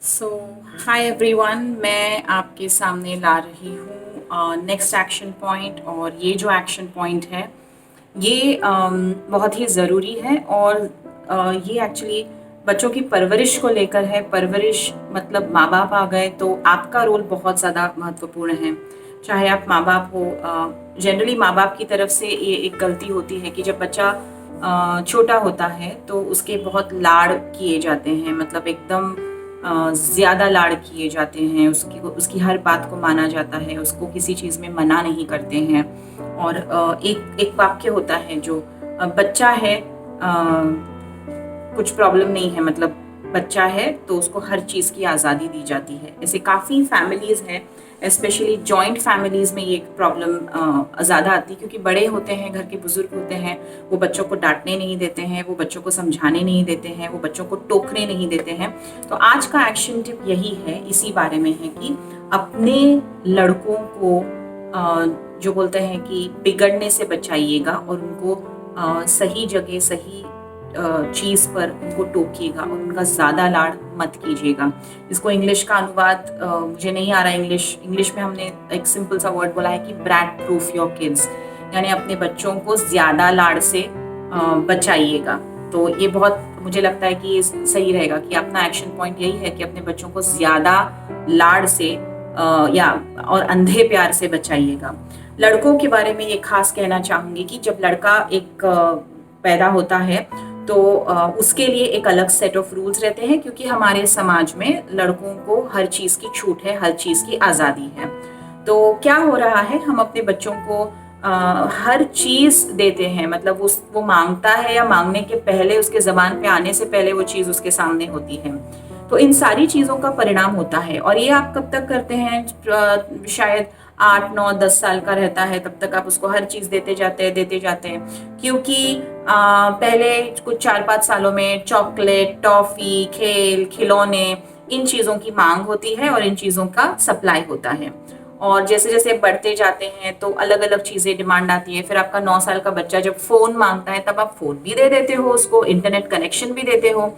सो hi everyone, मैं आपके सामने ला रही हूँ नेक्स्ट एक्शन पॉइंट। और ये जो एक्शन पॉइंट है ये बहुत ही ज़रूरी है। और ये एक्चुअली बच्चों की परवरिश को लेकर है। परवरिश मतलब माँ बाप आ गए तो आपका रोल बहुत ज़्यादा महत्वपूर्ण है। चाहे आप माँ बाप हो, जनरली माँ बाप की तरफ से ये एक गलती होती है कि जब बच्चा छोटा होता है तो उसके बहुत लाड़ किए जाते हैं। मतलब एकदम ज़्यादा लाड़ किए जाते हैं, उसकी हर बात को माना जाता है, उसको किसी चीज़ में मना नहीं करते हैं। और एक एक वाक्य होता है जो बच्चा है, कुछ प्रॉब्लम नहीं है, मतलब बच्चा है तो उसको हर चीज़ की आज़ादी दी जाती है। ऐसे काफ़ी फैमिलीज़ हैं, स्पेशली जॉइंट फैमिलीज़ में ये एक प्रॉब्लम ज़्यादा आती है, क्योंकि बड़े होते हैं, घर के बुजुर्ग होते हैं, वो बच्चों को डांटने नहीं देते हैं, वो बच्चों को समझाने नहीं देते हैं, वो बच्चों को टोकने नहीं देते हैं। तो आज का एक्शन टिप यही है, इसी बारे में है कि अपने लड़कों को जो बोलते हैं कि बिगड़ने से बचाइएगा और उनको सही जगह सही चीज़ पर उनको टोकिएगा और उनका ज़्यादा लाड़ मत कीजिएगा। इसको इंग्लिश का अनुवाद मुझे नहीं आ रहा है। इंग्लिश में हमने एक सिंपल सा वर्ड बोला है कि ब्रैट प्रूफ योर किड्स, यानी अपने बच्चों को ज़्यादा लाड़ से बचाइएगा। तो ये बहुत मुझे लगता है कि ये सही रहेगा कि अपना एक्शन पॉइंट यही है कि अपने बच्चों को ज़्यादा लाड़ से या और अंधे प्यार से बचाइएगा। लड़कों के बारे में ये खास कहना चाहूँगी कि जब लड़का एक पैदा होता है तो उसके लिए एक अलग सेट ऑफ रूल्स रहते हैं, क्योंकि हमारे समाज में लड़कों को हर चीज़ की छूट है, हर चीज़ की आज़ादी है। तो क्या हो रहा है, हम अपने बच्चों को हर चीज़ देते हैं, मतलब वो मांगता है या मांगने के पहले, उसके ज़बान पे आने से पहले वो चीज़ उसके सामने होती है। तो इन सारी चीज़ों का परिणाम होता है। और ये आप कब तक करते हैं? शायद 8 9 10 साल का रहता है, तब तक आप उसको हर चीज़ देते जाते हैं, क्योंकि पहले कुछ 4 5 सालों में चॉकलेट, टॉफ़ी, खेल खिलौने, इन चीज़ों की मांग होती है और इन चीज़ों का सप्लाई होता है। और जैसे जैसे बढ़ते जाते हैं तो अलग अलग चीज़ें डिमांड आती है। फिर आपका 9 साल का बच्चा जब फ़ोन मांगता है तब आप फ़ोन भी दे देते हो उसको, इंटरनेट कनेक्शन भी देते हो।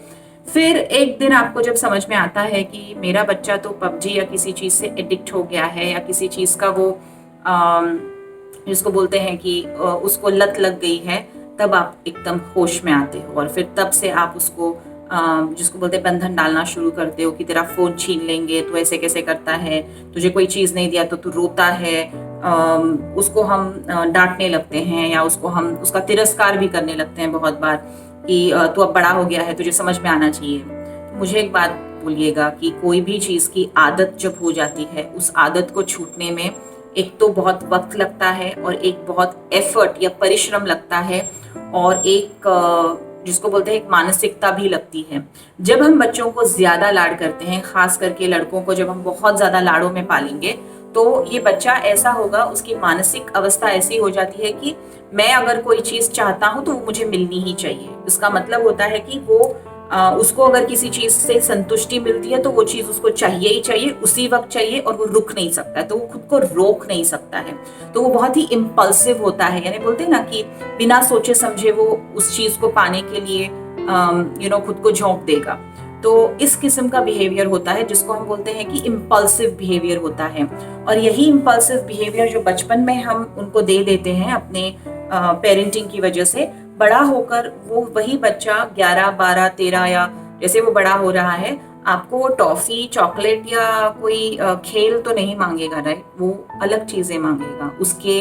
फिर एक दिन आपको जब समझ में आता है कि मेरा बच्चा तो पबजी या किसी चीज़ से एडिक्ट हो गया है, या किसी चीज़ का वो जिसको बोलते हैं कि उसको लत लग गई है, तब आप एकदम होश में आते हो। और फिर तब से आप उसको जिसको बोलते हैं बंधन डालना शुरू करते हो कि तेरा फ़ोन छीन लेंगे, तू ऐसे कैसे करता है, तुझे कोई चीज़ नहीं दिया तो तू रोता है। उसको हम डांटने लगते हैं, या उसको हम उसका तिरस्कार भी करने लगते हैं बहुत बार कि तू अब बड़ा हो गया है, तुझे समझ में आना चाहिए। तो मुझे एक बात बोलिएगा कि कोई भी चीज़ की आदत जब हो जाती है, उस आदत को छूटने में एक तो बहुत वक्त लगता है, और एक बहुत एफर्ट या परिश्रम लगता है, और एक जिसको बोलते हैं एक मानसिकता भी लगती है। जब हम बच्चों को ज़्यादा लाड करते हैं, खास करके लड़कों को जब हम बहुत ज़्यादा लाड़ों में पालेंगे, तो ये बच्चा ऐसा होगा, उसकी मानसिक अवस्था ऐसी हो जाती है कि मैं अगर कोई चीज़ चाहता हूँ तो वो मुझे मिलनी ही चाहिए। इसका मतलब होता है कि वो उसको अगर किसी चीज़ से संतुष्टि मिलती है तो वो चीज़ उसको चाहिए ही चाहिए, उसी वक्त चाहिए, और वो रुक नहीं सकता है, तो वो खुद को रोक नहीं सकता है। तो वो बहुत ही इम्पल्सिव होता है, यानी बोलते हैं ना कि बिना सोचे समझे वो उस चीज़ को पाने के लिए खुद को झोंक देगा। तो इस किस्म का बिहेवियर होता है जिसको हम बोलते हैं कि इम्पल्सिव बिहेवियर होता है। और यही इम्पल्सिव बिहेवियर जो बचपन में हम उनको दे देते हैं अपने पेरेंटिंग की वजह से, बड़ा होकर वो वही बच्चा 11 12 13 या जैसे वो बड़ा हो रहा है, आपको वो टॉफी, चॉकलेट या कोई खेल तो नहीं मांगेगा, राइट? वो अलग चीजें मांगेगा। उसके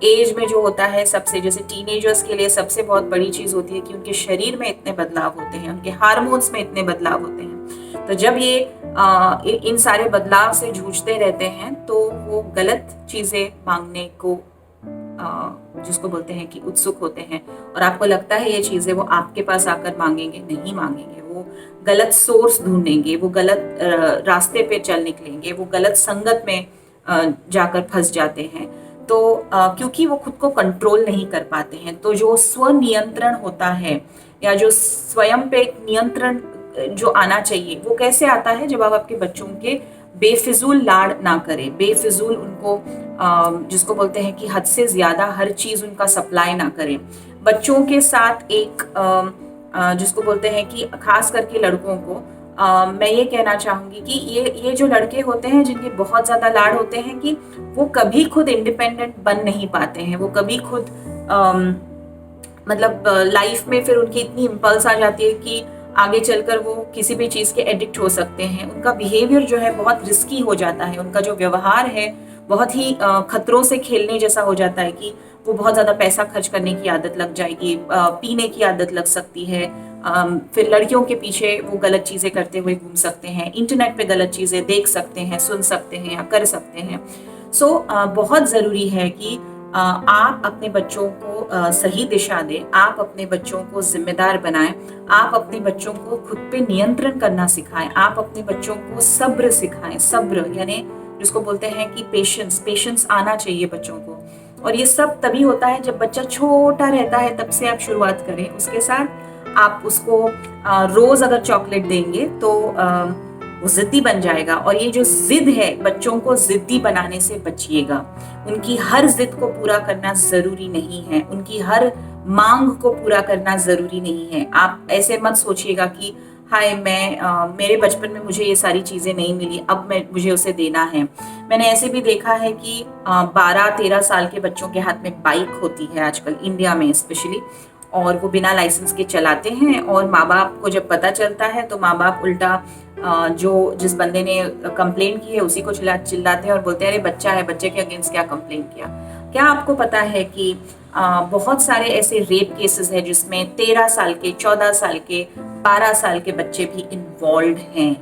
एज में जो होता है, सबसे जैसे टीनेजर्स के लिए सबसे बहुत बड़ी चीज होती है कि उनके शरीर में इतने बदलाव होते हैं, उनके हार्मोन्स में इतने बदलाव होते हैं। तो जब ये इन सारे बदलाव से जूझते रहते हैं तो वो गलत चीजें मांगने को जिसको बोलते हैं कि उत्सुक होते हैं, और आपको लगता है ये चीजें वो आपके पास आकर मांगेंगे, नहीं मांगेंगे। वो गलत सोर्स ढूंढेंगे, वो गलत रास्ते पे चल निकलेंगे, वो गलत संगत में जाकर फंस जाते हैं। तो क्योंकि वो खुद को कंट्रोल नहीं कर पाते हैं, तो जो स्वनियंत्रण होता है, या जो स्वयं पे एक नियंत्रण जो आना चाहिए, वो कैसे आता है? जब आप आपके बच्चों के बेफिजूल लाड़ ना करें, बेफिजूल उनको जिसको बोलते हैं कि हद से ज्यादा हर चीज उनका सप्लाई ना करें। बच्चों के साथ एक जिसको बोलते हैं कि खास करके लड़कों को मैं ये कहना चाहूँगी कि ये जो लड़के होते हैं जिनके बहुत ज़्यादा लाड होते हैं कि वो कभी खुद इंडिपेंडेंट बन नहीं पाते हैं, वो कभी खुद मतलब लाइफ में फिर उनकी इतनी इम्पल्स आ जाती है कि आगे चलकर वो किसी भी चीज़ के एडिक्ट हो सकते हैं। उनका बिहेवियर जो है बहुत रिस्की हो जाता है, उनका जो व्यवहार है बहुत ही खतरों से खेलने जैसा हो जाता है कि वो बहुत ज़्यादा पैसा खर्च करने की आदत लग जाएगी, पीने की आदत लग सकती है, फिर लड़कियों के पीछे वो गलत चीज़ें करते हुए घूम सकते हैं, इंटरनेट पे गलत चीज़ें देख सकते हैं, सुन सकते हैं या कर सकते हैं। सो बहुत ज़रूरी है कि आप अपने बच्चों को सही दिशा दें, आप अपने बच्चों को जिम्मेदार बनाएं, आप अपने बच्चों को खुद पे नियंत्रण करना सिखाएं, आप अपने बच्चों को सब्र सिखाएं। सब्र यानी जिसको बोलते हैं कि पेशेंस, पेशेंस आना चाहिए बच्चों को। और ये सब तभी होता है जब बच्चा छोटा रहता है, तब से आप शुरुआत करें उसके साथ। आप उसको रोज अगर चॉकलेट देंगे तो वो जिद्दी बन जाएगा। और ये जो जिद है, बच्चों को जिद्दी बनाने से बचिएगा। उनकी हर जिद को पूरा करना जरूरी नहीं है, उनकी हर मांग को पूरा करना जरूरी नहीं है। आप ऐसे मत सोचिएगा कि हाय मेरे बचपन में मुझे ये सारी चीजें नहीं मिली, अब मुझे उसे देना है। मैंने ऐसे भी देखा है कि 12-13 साल के बच्चों के हाथ में बाइक होती है आजकल इंडिया में स्पेशली, और वो बिना लाइसेंस के चलाते हैं। और माँ बाप को जब पता चलता है तो माँ बाप उल्टा जिस बंदे ने कंप्लेन की है उसी को चिल्लाते हैं और बोलते हैं अरे बच्चा है, बच्चे के अगेंस्ट क्या कंप्लेन किया। क्या आपको पता है कि बहुत सारे ऐसे रेप केसेस हैं जिसमें 13 साल के, 14 साल के, 12 साल के बच्चे भी इन्वॉल्व हैं।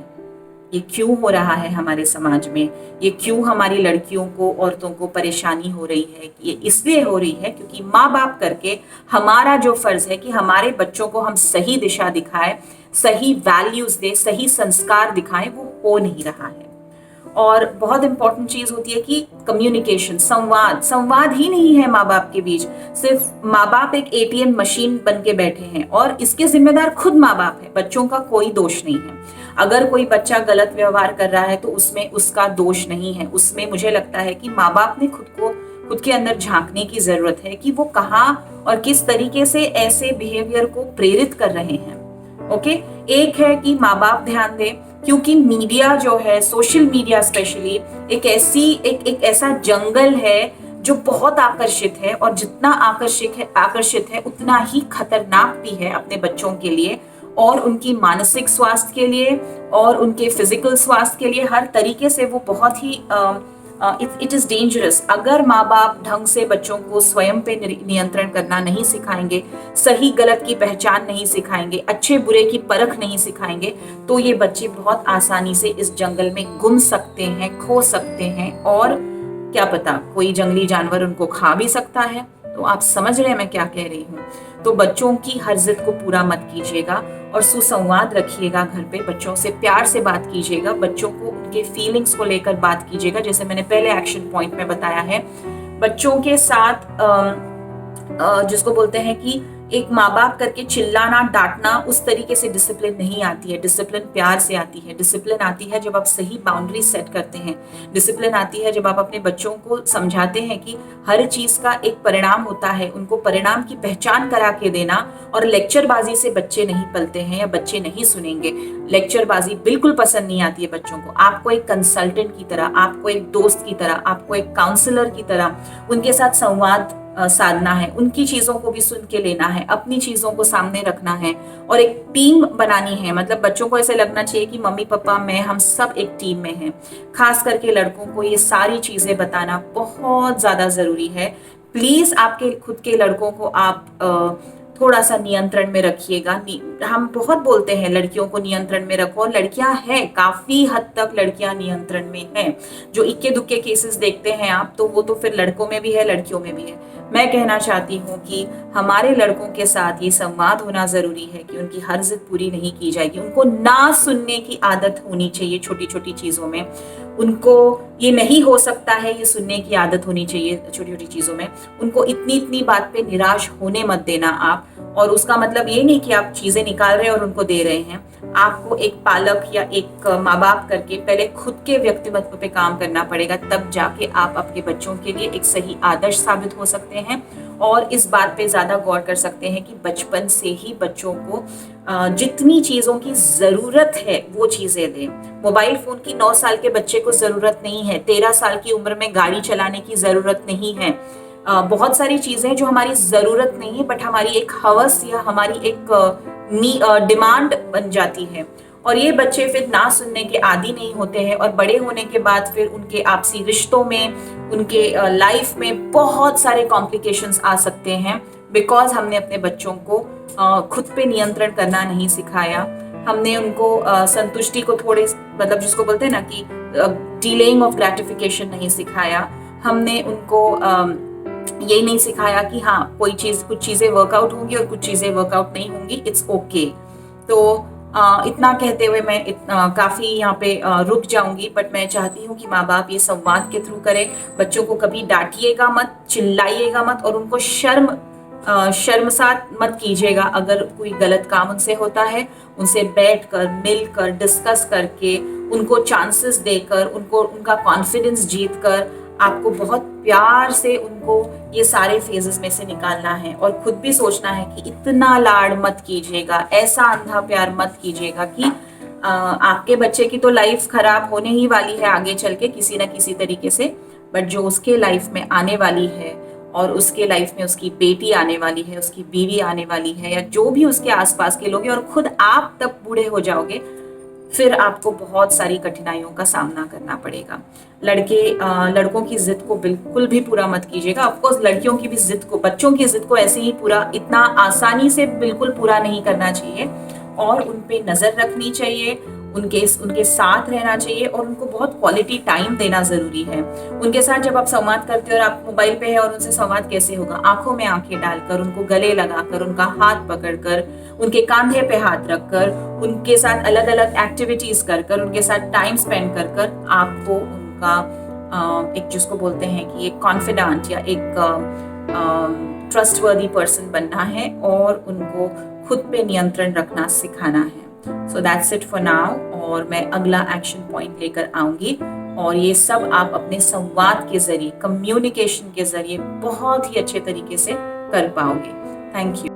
ये क्यों हो रहा है हमारे समाज में? ये क्यों हमारी लड़कियों को, औरतों को परेशानी हो रही है? ये इसलिए हो रही है क्योंकि माँ बाप करके हमारा जो फर्ज है कि हमारे बच्चों को हम सही दिशा दिखाएं, सही वैल्यूज दें, सही संस्कार दिखाएं, वो हो नहीं रहा है। और बहुत इंपॉर्टेंट चीज होती है कि कम्युनिकेशन, संवाद। संवाद ही नहीं है माँ बाप के बीच, सिर्फ माँ बाप एक एटीएम मशीन बन के बैठे हैं और इसके जिम्मेदार खुद माँ बाप है, बच्चों का कोई दोष नहीं है। अगर कोई बच्चा गलत व्यवहार कर रहा है तो उसमें उसका दोष नहीं है, उसमें मुझे लगता है कि माँ बाप ने खुद के अंदर झांकने की जरूरत है कि वो कहाँ और किस तरीके से ऐसे बिहेवियर को प्रेरित कर रहे हैं। ओके, एक है कि माँ बाप ध्यान दें, क्योंकि मीडिया जो है, सोशल मीडिया स्पेशली, एक ऐसा जंगल है जो बहुत आकर्षित है, और जितना आकर्षित है उतना ही खतरनाक भी है अपने बच्चों के लिए और उनकी मानसिक स्वास्थ्य के लिए और उनके फिजिकल स्वास्थ्य के लिए। हर तरीके से वो बहुत ही इट इज डेंजरस। अगर माँ बाप ढंग से बच्चों को स्वयं पे नियंत्रण करना नहीं सिखाएंगे, सही गलत की पहचान नहीं सिखाएंगे, अच्छे बुरे की परख नहीं सिखाएंगे, तो ये बच्चे बहुत आसानी से इस जंगल में गुम सकते हैं, खो सकते हैं, और क्या पता कोई जंगली जानवर उनको खा भी सकता है। तो आप समझ रहे हैं मैं क्या कह रही हूँ। तो बच्चों की हर जिद को पूरा मत कीजिएगा और सुसंवाद रखिएगा। घर पे बच्चों से प्यार से बात कीजिएगा, बच्चों को उनके फीलिंग्स को लेकर बात कीजिएगा, जैसे मैंने पहले एक्शन पॉइंट में बताया है। बच्चों के साथ जिसको बोलते हैं कि एक माँ बाप करके चिल्लाना, डांटना, उस तरीके से डिसिप्लिन नहीं आती है। डिसिप्लिन प्यार से आती है। डिसिप्लिन आती है जब आप सही बाउंड्री सेट करते हैं। डिसिप्लिन आती है जब आप अपने बच्चों को समझाते हैं कि हर चीज का एक परिणाम होता है, उनको परिणाम की पहचान करा के देना। और लेक्चरबाजी से बच्चे नहीं पलते हैं या बच्चे नहीं सुनेंगे। लेक्चरबाजी बिल्कुल पसंद नहीं आती है बच्चों को। आपको एक कंसल्टेंट की तरह, आपको एक दोस्त की तरह, आपको एक काउंसलर की तरह उनके साथ संवाद साधना है, उनकी चीजों को भी सुन के लेना है, अपनी चीजों को सामने रखना है और एक टीम बनानी है। मतलब बच्चों को ऐसे लगना चाहिए कि मम्मी पापा मैं, हम सब एक टीम में हैं। खास करके लड़कों को ये सारी चीजें बताना बहुत ज्यादा जरूरी है। प्लीज आपके खुद के लड़कों को आप थोड़ा सा नियंत्रण में रखिएगा। हम बहुत बोलते हैं लड़कियों को नियंत्रण में रखो, और लड़कियां हैं, काफी हद तक लड़कियां नियंत्रण में हैं। जो इक्के दुक्के केसेस देखते हैं आप, तो वो तो फिर लड़कों में भी है, लड़कियों में भी है। मैं कहना चाहती हूँ कि हमारे लड़कों के साथ ये संवाद होना जरूरी है कि उनकी हर जिद पूरी नहीं की जाएगी। उनको ना सुनने की आदत होनी चाहिए छोटी छोटी चीजों में। उनको ये नहीं हो सकता है ये सुनने की आदत होनी चाहिए छोटी छोटी चीजों में। उनको इतनी इतनी बात पे निराश होने मत देना आप। और उसका मतलब ये नहीं कि आप चीजें निकाल रहे हैं और उनको दे रहे हैं। आपको एक पालक या एक माँ बाप करके पहले खुद के व्यक्तित्व पे काम करना पड़ेगा, तब जाके आप अपने बच्चों के लिए एक सही आदर्श साबित हो सकते हैं और इस बात पे ज़्यादा गौर कर सकते हैं कि बचपन से ही बच्चों को जितनी चीज़ों की ज़रूरत है वो चीज़ें दें। मोबाइल फ़ोन की 9 साल के बच्चे को ज़रूरत नहीं है, 13 साल की उम्र में गाड़ी चलाने की ज़रूरत नहीं है। बहुत सारी चीज़ें जो हमारी ज़रूरत नहीं है, बट हमारी एक हवस या हमारी एक डिमांड बन जाती है, और ये बच्चे फिर ना सुनने के आदी नहीं होते हैं, और बड़े होने के बाद फिर उनके आपसी रिश्तों में, उनके लाइफ में बहुत सारे कॉम्प्लिकेशंस आ सकते हैं, बिकॉज हमने अपने बच्चों को खुद पे नियंत्रण करना नहीं सिखाया। हमने उनको संतुष्टि को थोड़े, मतलब जिसको बोलते हैं ना कि डिलेइंग ऑफ ग्रेटिफिकेशन नहीं सिखाया। हमने उनको ये नहीं सिखाया कि हाँ कोई चीज़, कुछ चीज़ें वर्कआउट होंगी और कुछ चीज़ें वर्कआउट नहीं होंगी, इट्स ओके। तो इतना कहते हुए मैं काफ़ी यहाँ पे रुक जाऊंगी, बट मैं चाहती हूँ कि माँ बाप ये संवाद के थ्रू करें। बच्चों को कभी डांटिएगा मत, चिल्लाइएगा मत, और उनको शर्मसार मत कीजिएगा। अगर कोई गलत काम उनसे होता है, उनसे बैठकर, मिलकर, डिस्कस करके, उनको चांसेस देकर, उनको उनका कॉन्फिडेंस जीतकर, आपको बहुत प्यार से उनको ये सारे फेजेस में से निकालना है, और खुद भी सोचना है कि इतना लाड मत कीजिएगा, ऐसा अंधा प्यार मत कीजिएगा कि आपके बच्चे की तो लाइफ खराब होने ही वाली है आगे चल के किसी ना किसी तरीके से, बट जो उसके लाइफ में आने वाली है, और उसके लाइफ में उसकी बेटी आने वाली है, उसकी बीवी आने वाली है, या जो भी उसके आसपास के लोग हैं, और खुद आप तब बूढ़े हो जाओगे, फिर आपको बहुत सारी कठिनाइयों का सामना करना पड़ेगा। लड़कों की जिद को बिल्कुल भी पूरा मत कीजिएगा। ऑफकोर्स लड़कियों की भी जिद को, बच्चों की जिद को ऐसे ही पूरा, इतना आसानी से बिल्कुल पूरा नहीं करना चाहिए, और उन पे नजर रखनी चाहिए, उनके साथ रहना चाहिए, और उनको बहुत क्वालिटी टाइम देना जरूरी है। उनके साथ जब आप संवाद करते हो और आप मोबाइल पे है, और उनसे संवाद कैसे होगा? आंखों में आंखें डालकर, उनको गले लगाकर, उनका हाथ पकड़कर, उनके कंधे पे हाथ रखकर, उनके साथ अलग अलग एक्टिविटीज कर, उनके साथ टाइम स्पेंड कर आपको उनका एक, जिसको बोलते हैं कि एक कॉन्फिडेंट या एक ट्रस्टवर्दी पर्सन बनना है, और उनको खुद पे नियंत्रण रखना सिखाना है। So that's it for now, और मैं अगला एक्शन पॉइंट लेकर आऊंगी, और ये सब आप अपने संवाद के जरिए, कम्युनिकेशन के जरिए बहुत ही अच्छे तरीके से कर पाओगे। Thank you.